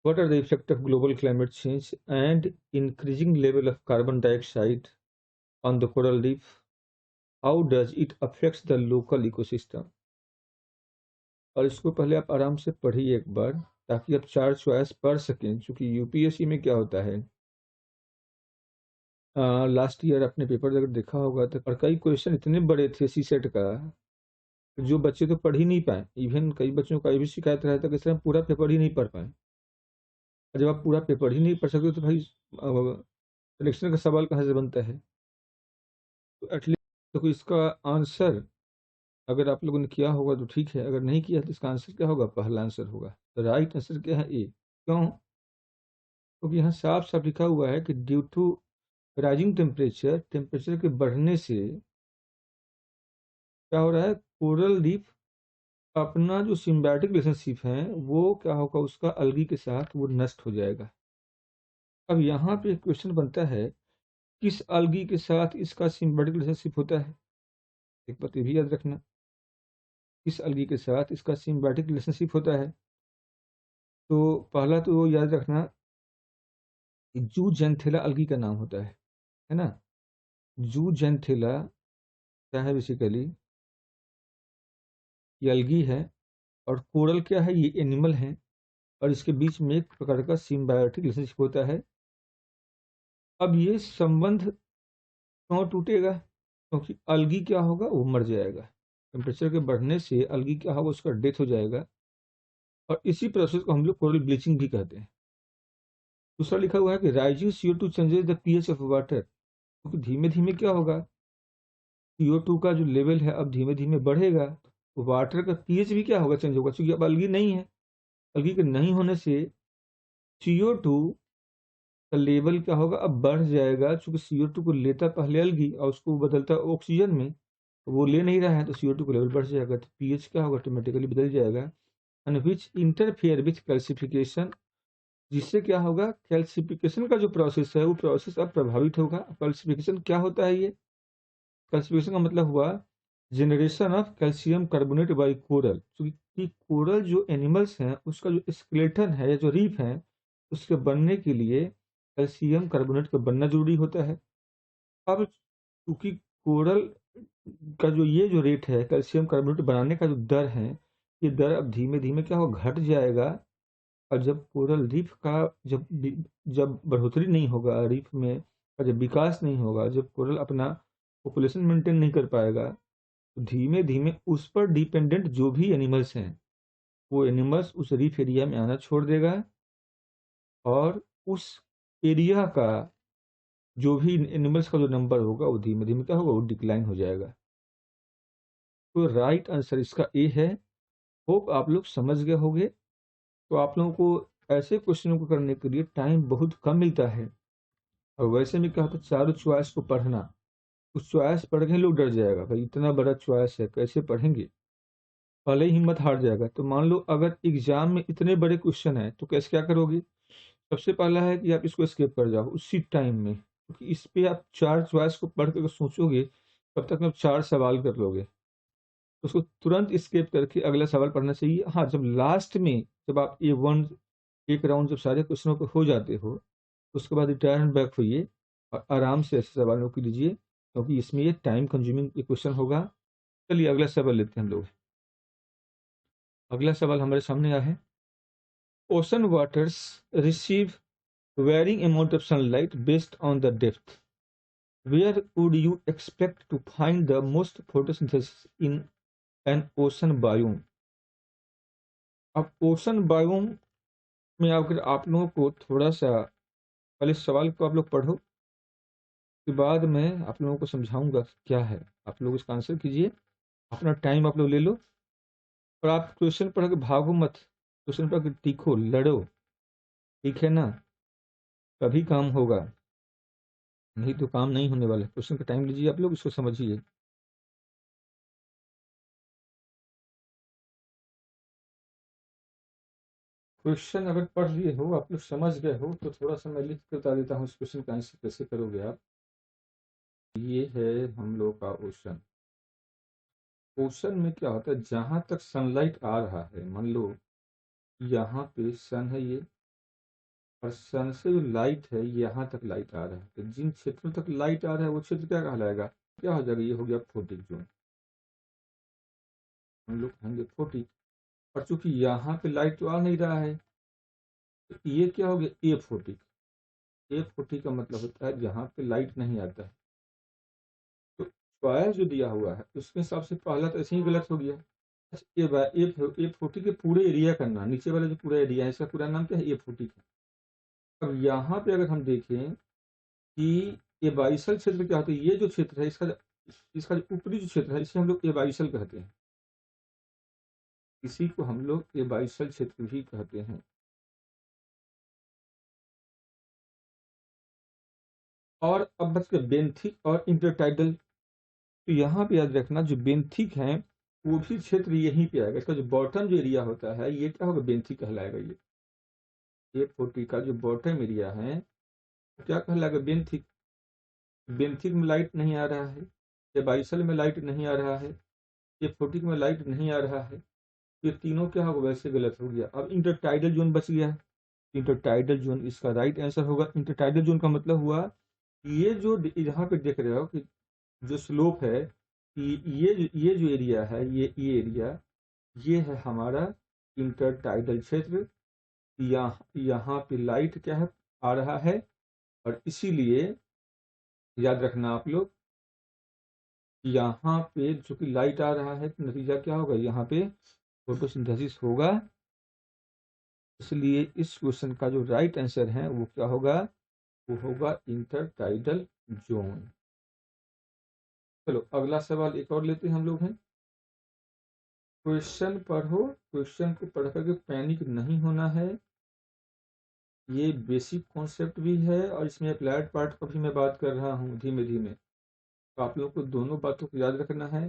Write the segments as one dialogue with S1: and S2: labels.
S1: What are the effects of global climate change and increasing level of carbon dioxide on the coral reef? How does it affects the local ecosystem? और इसको पहले आप आराम से पढ़िए एक बार, ताकि आप 4 चॉइस पढ़ सकें। चूँकि यूपीएससी में क्या होता है, लास्ट ईयर आपने पेपर अगर देखा होगा तो, और कई क्वेश्चन इतने बड़े थे सीसेट का, जो बच्चे तो पढ़ ही नहीं पाए। इवन कई बच्चों का ये भी शिकायत रहा था कि सर हम पूरा पेपर ही नहीं पढ़ पाए। और जब आप पूरा पेपर ही नहीं पढ़ सकते तो भाई सिलेक्शन का सवाल कहाँ से बनता है? तो एटलीस्ट तो इसका आंसर अगर आप लोगों ने किया होगा तो ठीक है, अगर नहीं किया तो इसका आंसर क्या होगा? पहला आंसर होगा। तो राइट आंसर क्या है? ए। क्यों? क्योंकि यहाँ साफ साफ लिखा हुआ है कि due to rising temperature, temperature के बढ़ने से क्या हो रहा है? कोरल रीफ अपना जो सिम्बायोटिक रिलेशनशिप है वो क्या होगा, उसका अलगी के साथ वो नष्ट हो जाएगा। अब यहाँ पे क्वेश्चन बनता है, किस अलगी के साथ इसका सिम्बायोटिक रिलेशनशिप होता है? एक बात ये भी याद रखना, किस अलगी के साथ इसका सिम्बायोटिक रिलेशनशिप होता है। तो पहला तो याद रखना, जू जेंथेला अलगी का नाम होता है ना। जू जेंथेला क्या है? बेसिकली ये अलगी है, और कोरल क्या है? ये एनिमल है, और इसके बीच में एक प्रकार का सिम्बायोटिक रिलेशनशिप होता है। अब ये संबंध क्यों टूटेगा? क्योंकि अलगी क्या होगा? वो मर जाएगा। टेम्परेचर के बढ़ने से अलगी क्या होगा? उसका डेथ हो जाएगा, और इसी प्रोसेस को हम लोग कोरल ब्लीचिंग भी कहते हैं। दूसरा लिखा हुआ है कि rising CO2 changes the pH of water, क्योंकि धीमे धीमे क्या होगा, CO2 का जो लेवल है अब धीमे धीमे बढ़ेगा, तो वाटर का पीएच भी क्या होगा? चेंज होगा, क्योंकि अब अलगी नहीं है। अलगी के नहीं होने से CO2 का लेवल क्या होगा? अब बढ़ जाएगा, क्योंकि CO2 को लेता पहले अलगी और उसको बदलता ऑक्सीजन में, तो वो ले नहीं रहा है, तो CO2 का लेवल बढ़ जाएगा, तो पीएच क्या होगा? ऑटोमेटिकली बदल जाएगा। And which interfere with calcification, जिससे क्या होगा? कैल्सिफिकेशन का जो प्रोसेस है वो प्रोसेस अब प्रभावित होगा। कैल्सिफिकेशन क्या होता है? ये कैल्सिफिकेशन का मतलब हुआ generation of calcium carbonate by coral, क्योंकि कोरल जो एनिमल्स हैं उसका जो स्केलेटन है या जो रीफ है, उसके बनने के लिए कैल्शियम कार्बोनेट का बनना जरूरी होता है। अब क्योंकि कोरल का जो ये जो रेट है कैल्शियम कार्बोनेट बनाने का जो दर है, ये दर अब धीमे धीमे क्या होगा? घट जाएगा। और जब कोरल रीफ का जब बढ़ोतरी नहीं होगा रीफ में, और जब विकास नहीं होगा, जब कोरल अपना पॉपुलेशन मेंटेन नहीं कर पाएगा, तो धीमे धीमे उस पर डिपेंडेंट जो भी एनिमल्स हैं, वो एनिमल्स उस रीफ एरिया में आना छोड़ देगा, और उस एरिया का जो भी एनिमल्स का जो नंबर होगा वो धीमे धीमे क्या होगा? वो डिक्लाइन हो जाएगा। तो राइट आंसर इसका ए है। होप आप लोग समझ गए होंगे। तो आप लोगों को ऐसे क्वेश्चनों को करने के लिए टाइम बहुत कम मिलता है, और वैसे में क्या होता है, चारों चॉइस को पढ़ना, उस चॉइस पढ़ के लोग डर जाएगा, भाई इतना बड़ा चॉइस है कैसे पढ़ेंगे, पहले ही हिम्मत हार जाएगा। तो मान लो अगर एग्जाम में इतने बड़े क्वेश्चन है तो कैसे क्या करोगे? सबसे पहला है कि आप इसको स्किप कर जाओ उसी टाइम में, क्योंकि इस पे आप 4 चॉइस को पढ़ के सोचोगे तब तक आप 4 सवाल कर लोगे, तो उसको तुरंत स्किप करके अगला सवाल पढ़ना चाहिए। हाँ, जब लास्ट में जब आप एक राउंड जब सारे क्वेश्चनों पे हो जाते हो, उसके बाद रिटर्न बैक होइए और आराम से ऐसे सवालों को लीजिए, क्योंकि इसमें ये टाइम कंज्यूमिंग क्वेश्चन होगा। चलिए अगला सवाल लेते हैं हम लोग। अगला सवाल हमारे सामने आया है, ocean waters receive varying amount of sunlight based on the depth. Where would you expect to find the most photosynthesis in an ocean biome? अब ओशन बायोम में अगर आप लोगों को थोड़ा सा पहले सवाल को आप लोग पढ़ो, के बाद मैं आप लोगों को समझाऊंगा क्या है। आप लोग इसका आंसर कीजिए, अपना टाइम आप लोग ले लो, और आप क्वेश्चन पढ़ के भागो मत, क्वेश्चन पढ़ के टीको, लड़ो, ठीक है ना? तभी काम होगा, नहीं तो काम नहीं होने वाला। क्वेश्चन का टाइम लीजिए, आप लोग इसको समझिए। क्वेश्चन अगर पढ़ लिए हो, आप लोग समझ गए हो, तो थोड़ा सा मैं लिख के बता देता हूँ इस क्वेश्चन का आंसर कैसे करोगे आप। ये है हम लोग का ओशन। ओशन में क्या होता है, जहां तक सनलाइट आ रहा है, मान लो यहाँ पे सन है ये, और सन से जो लाइट है यहाँ तक लाइट आ रहा है, तो जिन क्षेत्रों तक लाइट आ रहा है वो क्षेत्र क्या कहलाएगा, क्या हो जाएगा, ये हो गया फोटिक जोन, हम लोग कहेंगे फोटिक। और चूंकि यहाँ पे लाइट तो आ नहीं रहा है, तो ये क्या हो गया, ए फोटिक। ए फोर्टी का मतलब होता है जहाँ पे लाइट नहीं आता है। तो चॉइस जो दिया हुआ है उसके हिसाब से पहला तो ऐसे ही गलत हो गया। अच्छा, ए फोर्टी के पूरे एरिया का नाम, नीचे वाला जो पूरा एरिया है इसका पूरा नाम क्या है, ए फोर्टी का। अब यहाँ पे अगर हम देखें कि एबाइसल क्षेत्र क्या होता है, ये जो क्षेत्र है इसका जो ऊपरी जो क्षेत्र है इसे हम लोग एबाइसल कहते हैं, इसी को हम लोग एबाइसल क्षेत्र भी कहते हैं। और अब बच गया बेंथिक और इंटरटाइडल। तो यहाँ पे याद रखना जो बेंथिक है वो भी क्षेत्र यहीं पे आएगा, इसका जो बॉटम जो एरिया होता है ये क्या होगा, बेंथिक कहलाएगा। ये फोर्टी का जो बॉटम एरिया है तो क्या कहलाएगा, बेंथिक। बेंथिक में लाइट नहीं आ रहा है, ये बाइसल में लाइट नहीं आ रहा है, ये फोर्टिक में लाइट नहीं आ रहा है, ये तीनों क्या होगा, वैसे गलत हो गया। अब इंटरटाइडल जोन बच गया, इंटरटाइडल जोन इसका राइट आंसर होगा। इंटरटाइडल जोन का मतलब हुआ ये जो यहाँ पे देख रहे हो कि जो स्लोप है, ये जो एरिया है, ये एरिया, ये है हमारा इंटरटाइडल क्षेत्र। यहाँ पे लाइट क्या है, आ रहा है, और इसीलिए याद रखना आप लोग, यहाँ पे चूंकि लाइट आ रहा है तो नतीजा क्या होगा, यहाँ पे फोटोसिंथेसिस होगा। इसलिए इस क्वेश्चन का जो राइट आंसर है वो क्या होगा, वो होगा इंटरटाइडल जोन। चलो अगला सवाल एक और लेते हैं हम लोग हैं। क्वेश्चन पढ़ो, क्वेश्चन को पढ़ करके पैनिक नहीं होना है। ये बेसिक कॉन्सेप्ट भी है और इसमें अप्लाइड पार्ट का भी मैं बात कर रहा हूँ धीमे धीमे, तो आप लोगों को दोनों बातों को याद रखना है।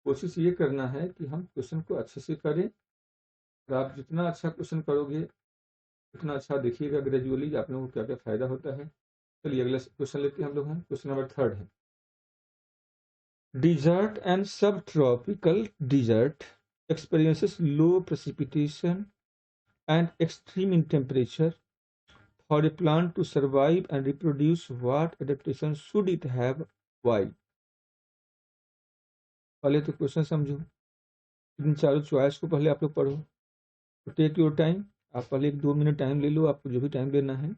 S1: कोशिश ये करना है कि हम क्वेश्चन को अच्छे से करें, और आप जितना अच्छा क्वेश्चन करोगे उतना अच्छा देखिएगा ग्रेजुअली आप लोगों को क्या क्या फायदा होता है। चलिए अगला क्वेश्चन लेते हैं हम लोग हैं, क्वेश्चन नंबर 3 है। Desert and subtropical desert experiences low precipitation and extreme in temperature. For a plant to survive and reproduce, what adaptation should it have? Why? पहले तो क्वेश्चन समझो, इन चारों चॉइस को पहले आप लोग पढ़ो। तो टेक योर टाइम, आप पहले 1-2 मिनट टाइम ले लो, आपको जो भी टाइम लेना है,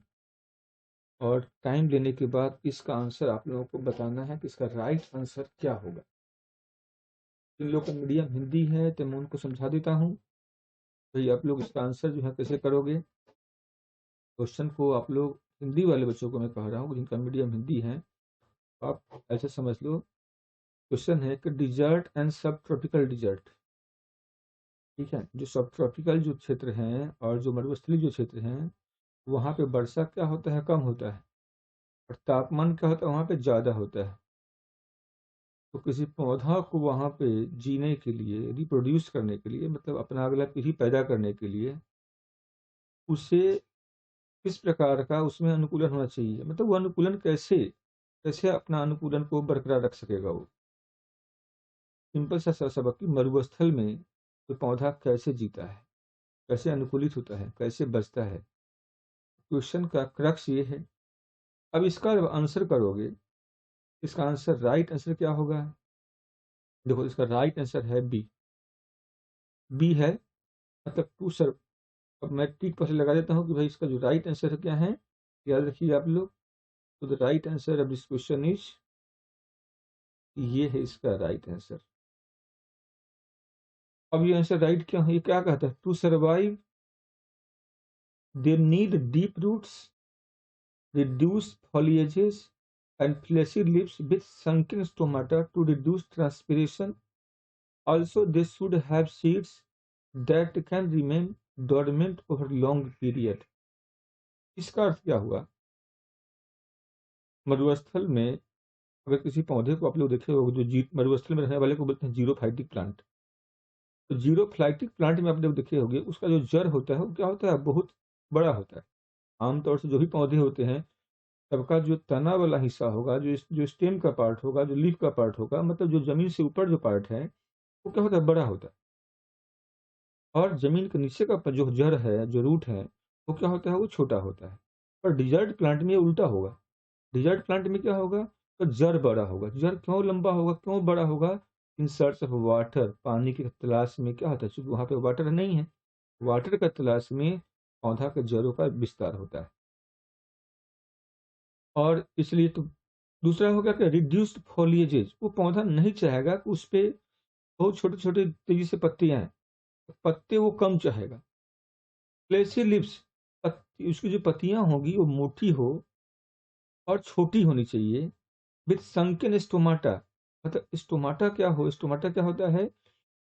S1: और टाइम लेने के बाद इसका आंसर आप लोगों को बताना है कि इसका राइट आंसर क्या होगा। जिन लोगों का मीडियम हिंदी है तो मैं उनको समझा देता हूँ। भाई आप लोग इसका आंसर जो है कैसे करोगे, क्वेश्चन को आप लोग, हिंदी वाले बच्चों को मैं कह रहा हूँ जिनका मीडियम हिंदी है, आप ऐसे समझ लो। क्वेश्चन है कि डिजर्ट एंड सब ट्रॉपिकल डिजर्ट, ठीक है, जो सब ट्रॉपिकल जो क्षेत्र हैं और जो मरुस्थलीय जो क्षेत्र हैं वहाँ पे वर्षा क्या होता है, कम होता है, और तापमान क्या होता है वहाँ पे ज़्यादा होता है। तो किसी पौधा को वहाँ पे जीने के लिए, रिप्रोड्यूस करने के लिए, मतलब अपना अगला पीढ़ी पैदा करने के लिए, उसे किस प्रकार का उसमें अनुकूलन होना चाहिए, मतलब वो अनुकूलन कैसे कैसे अपना अनुकूलन को बरकरार रख सकेगा वो। सिंपल सा सबक कि मरुस्थल में तो पौधा कैसे जीता है, कैसे अनुकूलित होता है, कैसे बचता है। क्वेश्चन का क्रक्स ये है। अब इसका जब आंसर करोगे, इसका आंसर राइट आंसर क्या होगा, देखो इसका राइट आंसर है बी। बी है मतलब टू सर। अब मैं टिक पर लगा देता हूँ कि भाई इसका जो राइट आंसर क्या है, याद रखिए आप लोग। तो the right answer of this question is, ये है इसका राइट आंसर। अब ये आंसर राइट क्यों है, ये क्या कहता है, to survive they need deep roots, reduce foliages and fleshy leaves with sunken stomata to reduce transpiration. Also, they should have seeds that can remain dormant over long period. इसका अर्थ क्या हुआ, मरुस्थल में अगर किसी पौधे को आप लोग देखे हो जो मरुस्थल में रहने वाले को बोलते हैं जीरोफाइटिक प्लांट, तो जीरोफाइटिक प्लांट में आप लोग देखे होंगे उसका जो जड़ होता है वो क्या होता है, बहुत बड़ा होता है। आमतौर से जो भी पौधे होते हैं सबका जो तना वाला हिस्सा होगा, जो स्टेम का पार्ट होगा, जो लीफ का पार्ट होगा, मतलब जो जमीन से ऊपर जो पार्ट है वो क्या होता है, बड़ा होता है। और जमीन के नीचे का जो जड़ है, जो रूट है, वो क्या होता है, वो छोटा होता है। पर डिजर्ट प्लांट में ये उल्टा होगा। डिजर्ट प्लांट में क्या होगा, तो जड़ बड़ा होगा। जड़ क्यों लंबा होगा, क्यों बड़ा होगा? इन सर्च ऑफ वाटर, पानी की तलाश में क्या होता है, क्योंकि वहां पे वाटर नहीं है, वाटर का तलाश में पौधा के जड़ों का विस्तार होता है। और इसलिए तो दूसरा हो गया कि रिड्यूस्ड फॉलिएजेज, वो पौधा नहीं चाहेगा कि उस पे बहुत छोटे छोटे तेजी से पत्तियां हैं, पत्ते वो कम चाहेगा। फ्लेशी लिप्स, उसकी जो पत्तियां होगी वो मोटी हो और छोटी होनी चाहिए, विथ संकेन स्टोमाटा। मतलब स्टोमाटा क्या हो, स्टोमाटा क्या होता है,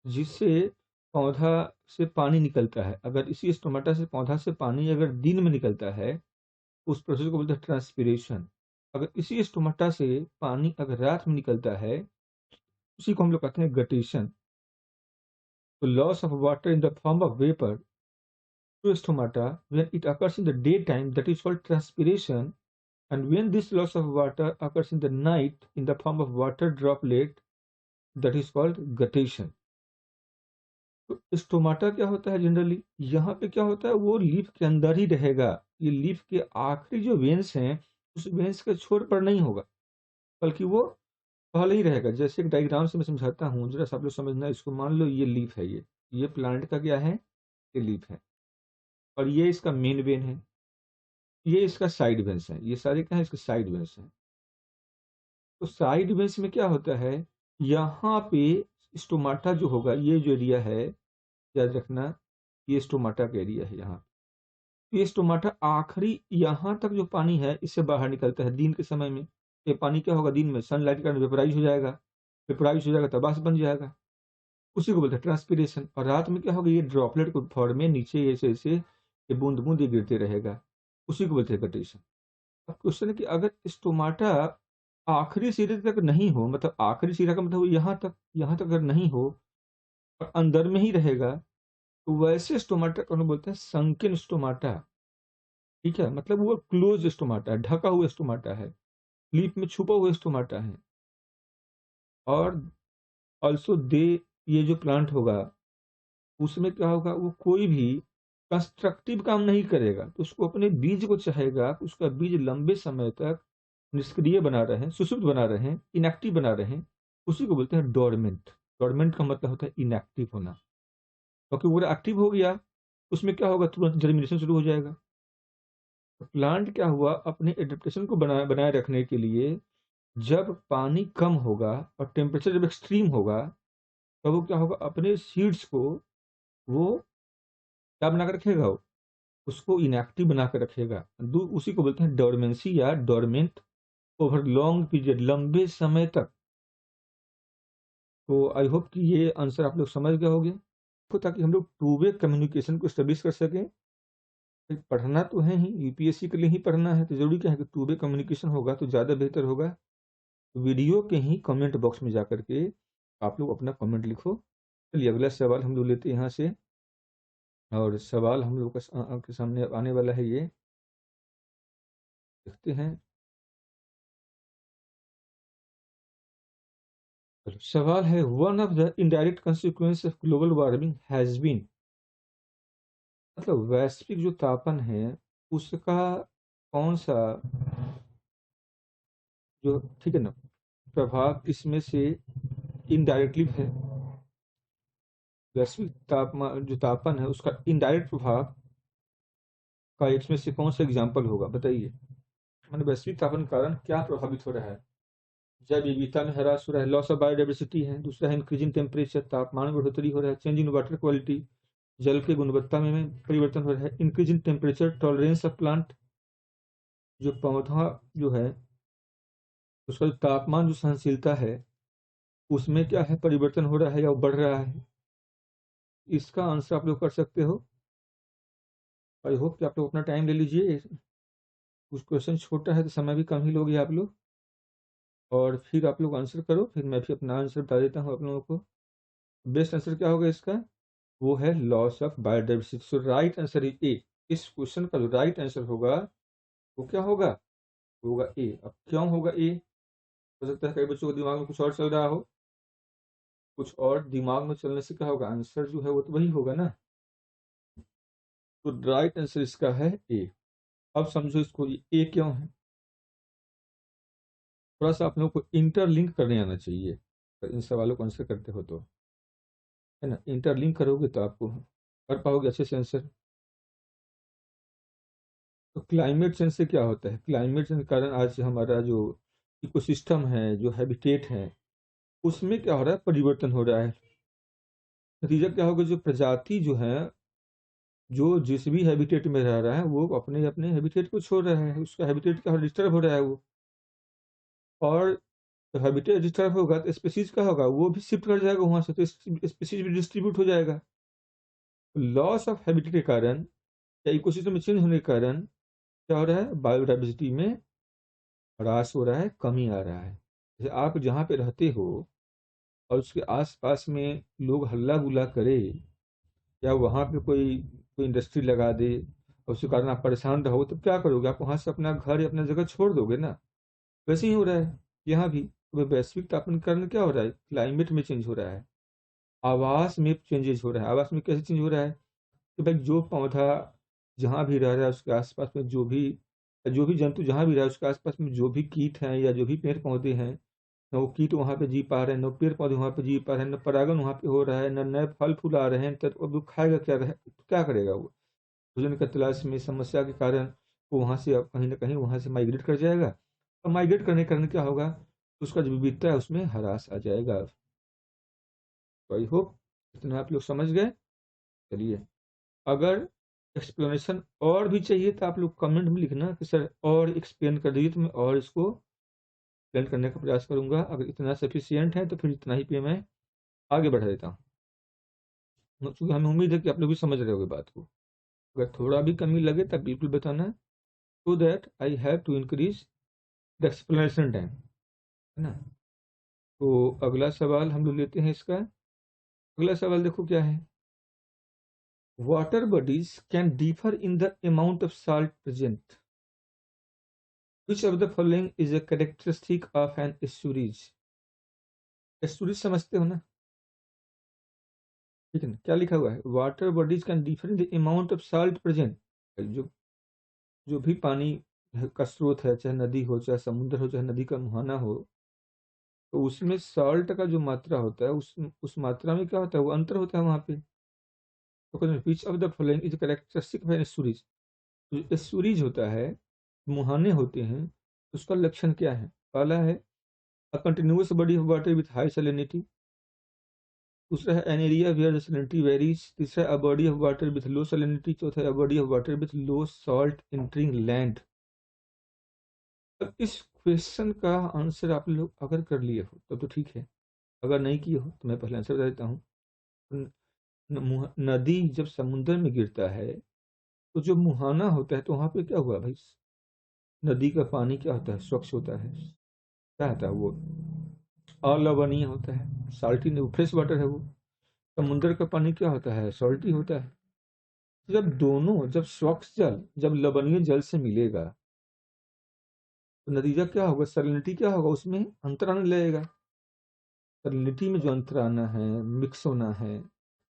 S1: जिससे पौधा से पानी निकलता है। अगर इसी स्टोमाटा से पौधा से पानी अगर दिन में निकलता है, उस प्रोसेस को बोलते हैं ट्रांसपीरेशन। अगर इसी स्टोमाटा से पानी अगर रात में निकलता है, उसी को हम लोग कहते हैं गटेशन। तो loss of water in the form of vapour to stomata when it occurs in the daytime, that is called transpiration, and when this loss of water occurs in the night in the form of water droplet, that is called guttation. तो stomata क्या होता है generally, यहाँ पे क्या होता है, वो लीफ के अंदर ही रहेगा। ये लीफ के आखिरी जो वेन्स हैं, उस वेन्स के छोर पर नहीं होगा, बल्कि वो पहले ही रहेगा। जैसे एक डायग्राम से मैं समझाता हूँ, जरा सा आप लोग समझना। इसको मान लो ये लीफ है, ये प्लांट का क्या है, ये लीफ है, और ये इसका मेन वेन है, ये इसका साइड वेंस है। ये सारे क्या है, इसके साइड वेंस हैं। तो साइड वेंस में क्या होता है, यहाँ पे स्टोमाटा जो होगा, ये जो एरिया है, याद रखना, ये स्टोमाटा का एरिया है। यहाँ ये स्टोमाटा आखिरी यहाँ तक जो पानी है, इससे बाहर निकलता है दिन के समय में। ये पानी क्या होगा, दिन में सनलाइट के कारण वेपराइज हो जाएगा, वेपराइज हो जाएगा तो बाष्प बन जाएगा, उसी को बोलते हैं ट्रांसपीरेशन। और रात में क्या होगा, ये ड्रॉपलेट को फॉर्म में नीचे ऐसे ऐसे ये बूंद बूंद ये गिरते रहेगा, उसी को बोलते हैं गटेशन। अब क्वेश्चन है कि अगर स्टोमाटा आखिरी सिरे तक नहीं हो, मतलब आखिरी सिरा का मतलब यहाँ तक अगर नहीं हो और अंदर में ही रहेगा, तो वैसे स्टोमाटा को हम बोलते हैं संकिन स्टोमाटा। ठीक है, मतलब वो क्लोज स्टोमाटा है, ढका हुआ स्टोमाटा है, लीफ में छुपा हुआ स्टोमाटा है। और ऑल्सो दे, ये जो प्लांट होगा उसमें क्या होगा, वो कोई भी कंस्ट्रक्टिव काम नहीं करेगा। तो उसको अपने बीज को चाहेगा कि उसका बीज लंबे समय तक निष्क्रिय बना रहे, सुषुप्त बना रहे, इनएक्टिव बना रहे, उसी को बोलते हैं डोरमेंट। डोरमेंट का मतलब होता है इनएक्टिव होना। क्योंकि वो एक्टिव हो गया, उसमें क्या होगा, तुरंत जर्मिनेशन शुरू हो जाएगा। तो प्लांट क्या हुआ, अपने एडेप्टेशन को बनाए रखने के लिए, जब पानी कम होगा और टेम्परेचर जब एक्सट्रीम होगा, तब वो क्या होगा, अपने सीड्स को वो क्या बना कर रखेगा, उसको इनएक्टिव बना कर रखेगा। उसी को बोलते हैं डोरमेंसी या डोरमेंट, ओवर लॉन्ग पीरियड, लंबे समय तक। तो आई होप कि ये आंसर आप लोग समझ गए होंगे, तो ताकि हम लोग टू वे कम्युनिकेशन को स्टडीज कर सकें। पढ़ना तो है ही, यूपीएससी के लिए ही पढ़ना है, तो जरूरी क्या है कि टू वे कम्युनिकेशन होगा तो ज़्यादा बेहतर होगा। वीडियो के ही कमेंट बॉक्स में जा करके आप लोग अपना कमेंट लिखो। चलिए अगला सवाल हम लोग लेते हैं यहाँ से, और सवाल हम लोग के सामने आने वाला है, ये देखते हैं। सवाल है, one of the indirect consequence of global warming has been, मतलब वैश्विक जो तापन है उसका कौन सा जो, ठीक है ना, प्रभाव इसमें से इनडायरेक्टली है। वैश्विक तापमान जो तापन है उसका इनडायरेक्ट प्रभाव का इसमें से कौन सा एग्जाम्पल होगा, बताइए। मैंने वैश्विक तापन के कारण क्या प्रभावित हो रहा है, जैव विविधता में ह्रास हो रहा है, लॉस ऑफ बायोडाइवर्सिटी है। दूसरा है इंक्रीजिंग टेम्परेचर, तापमान में बढ़ोतरी हो रहा है, चेंज इन वाटर क्वालिटी, जल की गुणवत्ता में परिवर्तन हो रहा है, increasing temperature, tolerance of plant, जो पौधा जो है उसका जो तापमान जो सहनशीलता है उसमें क्या है, परिवर्तन हो रहा है या बढ़ रहा है। इसका आंसर आप लोग कर सकते हो। आई होप कि आप लोग अपना टाइम ले लीजिए, कुछ क्वेश्चन छोटा है तो समय भी कम ही लोगे आप लोग, और फिर आप लोग आंसर करो, फिर मैं भी अपना आंसर बता देता हूँ आप लोगों को। बेस्ट आंसर क्या होगा इसका, वो है loss of biodiversity. So right answer is a. इस क्वेश्चन का जो राइट आंसर होगा वो क्या होगा, होगा ए। अब क्यों होगा ए, हो सकता है कई बच्चों के दिमाग में कुछ और चल रहा हो, कुछ और दिमाग में चलने से क्या होगा, आंसर जो है वो तो वही होगा ना। तो राइट आंसर इसका है ए। अब समझो इसको, ए क्यों है? थोड़ा सा आप लोगों को इंटरलिंक करने आना चाहिए इन सवालों को आंसर करते हो तो, है ना। इंटरलिंक करोगे तो आपको कर पाओगे अच्छे से आंसर। तो क्लाइमेट चेंज से क्या होता है? क्लाइमेट चेंज के कारण आज हमारा जो इकोसिस्टम है, जो हैबिटेट है, उसमें क्या हो रहा है? परिवर्तन हो रहा है। नतीजा क्या होगा? जो प्रजाति जो है, जो जिस भी हैबिटेट में रह रहा है, वो अपने अपने हैबिटेट को छोड़ रहा है, उसका हैबिटेट क्या डिस्टर्ब हो रहा है वो। और तो हैबिटेट डिस्टर्ब होगा तो स्पीसीज का होगा, वो भी शिफ्ट कर जाएगा वहां से, तो स्पीसीज भी डिस्ट्रीब्यूट हो जाएगा। लॉस ऑफ हैबिटेट के कारण या इकोसिस्टम में चेंज होने के कारण क्या हो रहा है? बायोडाइवर्सिटी में ह्रास हो रहा है, कमी आ रहा है। जैसे आप जहाँ पे रहते हो और उसके आसपास में लोग हल्ला गुल्ला करे, या वहाँ पे कोई कोई इंडस्ट्री लगा दे और उसके कारण आप परेशान रहो, तो क्या करोगे? आप वहाँ से अपना घर या अपना जगह छोड़ दोगे ना। वैसे ही हो रहा है यहाँ भी। तो वैश्विक तापमान के कारण क्या हो रहा है? क्लाइमेट में चेंज हो रहा है, आवास में चेंजेस हो रहा है। आवास में कैसे चेंज हो रहा है? कि भाई जो पौधा जहाँ भी रह रहा है उसके आसपास में जो भी जंतु जहाँ भी रह रहा है उसके आसपास में जो भी कीट हैं या जो भी पेड़ पौधे हैं, न वो कीट वहाँ पे जी पा रहे हैं, न पेड़ पौधे वहाँ पे जी पा रहे हैं, न परागण वहाँ पे हो रहा है, न नए फल फूल आ रहे हैं, तो अब वो खाएगा क्या? क्या करेगा वो? भोजन का तलाश में समस्या के कारण वो वहाँ से अब कहीं ना कहीं वहाँ से माइग्रेट कर जाएगा। और माइग्रेट करने के कारण क्या होगा? उसका जो विविधता है उसमें ह्रास आ जाएगा। तो आई होप इतना आप लोग समझ गए। चलिए, अगर एक्सप्लेनेशन और भी चाहिए तो आप लोग कमेंट में लिखना कि सर और एक्सप्लेन कर दीजिए, तो मैं और इसको एक्सप्लेन करने का प्रयास करूंगा। अगर इतना सफिशियंट है तो फिर इतना ही पे मैं आगे बढ़ा देता हूँ, क्योंकि हमें उम्मीद है कि आप लोग भी समझ रहे होगे बात को। अगर थोड़ा भी कमी लगे तब बिल्कुल बताना, so that I have to increase the explanation time, है ना। तो अगला सवाल हम लोग लेते हैं इसका। अगला सवाल देखो क्या है। Water bodies can differ in the amount of salt present. Which of the following is a characteristic of an estuarine? एस्टुरीज समझते हो ना? ठीक है ना? क्या लिखा हुआ है? Water bodies can differ in the amount of salt present. जो जो भी पानी का स्रोत है, चाहे नदी हो, चाहे समुद्र हो, चाहे नदी का मुहाना हो, तो उसमें सॉल्ट का जो मात्रा होता है, उस मात्रा में क्या होता है? वो अंतर होता है वहां पे। तो which of the following is characteristic of an estuaries? जो एस्टुरीज होता है, मुहाने होते हैं, उसका लक्षण क्या है? पहला है a continuous body of water with high salinity. दूसरा है an area where the salinity varies. तीसरा a body of water with low salinity. चौथा है a body of water with low salt entering land. अब इस क्वेश्चन का answer आप लोग अगर कर लिए हो तब तो ठीक है, अगर नहीं किए हो तो मैं पहले आंसर बता देता हूँ। नदी जब समुद्र में गिरता है तो जो मुहाना होता है, तो वहां पे क्या हुआ भाई? नदी का पानी क्या होता है? स्वच्छ होता है। क्या होता है वो? अलवणीय होता है, साल्टी नहीं, फ्रेश वाटर है वो। समुद्र का पानी क्या होता है? सॉल्टी होता है। जब दोनों, जब स्वच्छ जल जब लवणीय जल से मिलेगा, तो नतीजा क्या होगा? सैलिनिटी क्या होगा? उसमें अंतर आने लगेगा। सैलिनिटी में जो अंतर आना है, मिक्स होना है,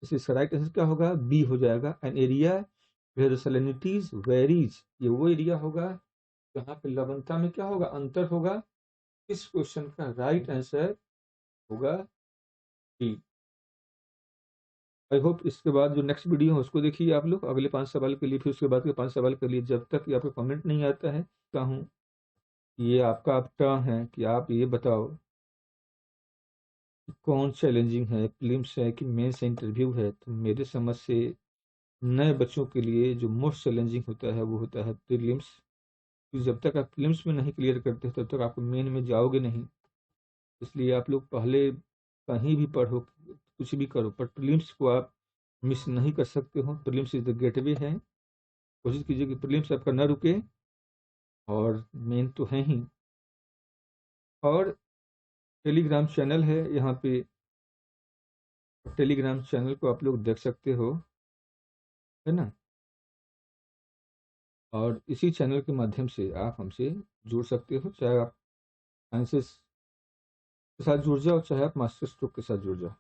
S1: इसलिए इसका राइट आंसर क्या होगा? बी हो जाएगा। An area where the salinities varies, ये वो एरिया होगा जहाँ पे लवणता में क्या होगा? अंतर होगा। इस क्वेश्चन का राइट आंसर होगा बी। आई होप इसके बाद जो नेक्स्ट वीडियो है उसको देखिए आप लोग अगले 5 सवाल के लिए, फिर उसके बाद के 5 सवाल के लिए। जब तक आपका कमेंट नहीं आता है, कहूँ ये आपका अब टर्न है कि आप ये बताओ कि कौन चैलेंजिंग है, प्रीलिम्स है कि मेंस इंटरव्यू है। तो मेरे समझ से नए बच्चों के लिए जो मोस्ट चैलेंजिंग होता है वो होता है प्रीलिम्स। जब तक आप प्रीलिम्स में नहीं क्लियर करते तब तक आप मेन में जाओगे नहीं। इसलिए आप लोग पहले कहीं भी पढ़ो, कुछ भी करो, पर प्रीलिम्स को आप मिस नहीं कर सकते हो। प्रीलिम्स इज द गेटवे है। कोशिश कीजिए कि प्रीलिम्स आपका ना रुके, और मेन तो है ही। और टेलीग्राम चैनल है यहाँ पे, टेलीग्राम चैनल को आप लोग देख सकते हो, है ना। और इसी चैनल के माध्यम से आप हमसे जुड़ सकते हो, चाहे आप साइंसेस के साथ जुड़ जाओ, चाहे आप मास्टर स्ट्रोक के साथ जुड़ जाओ।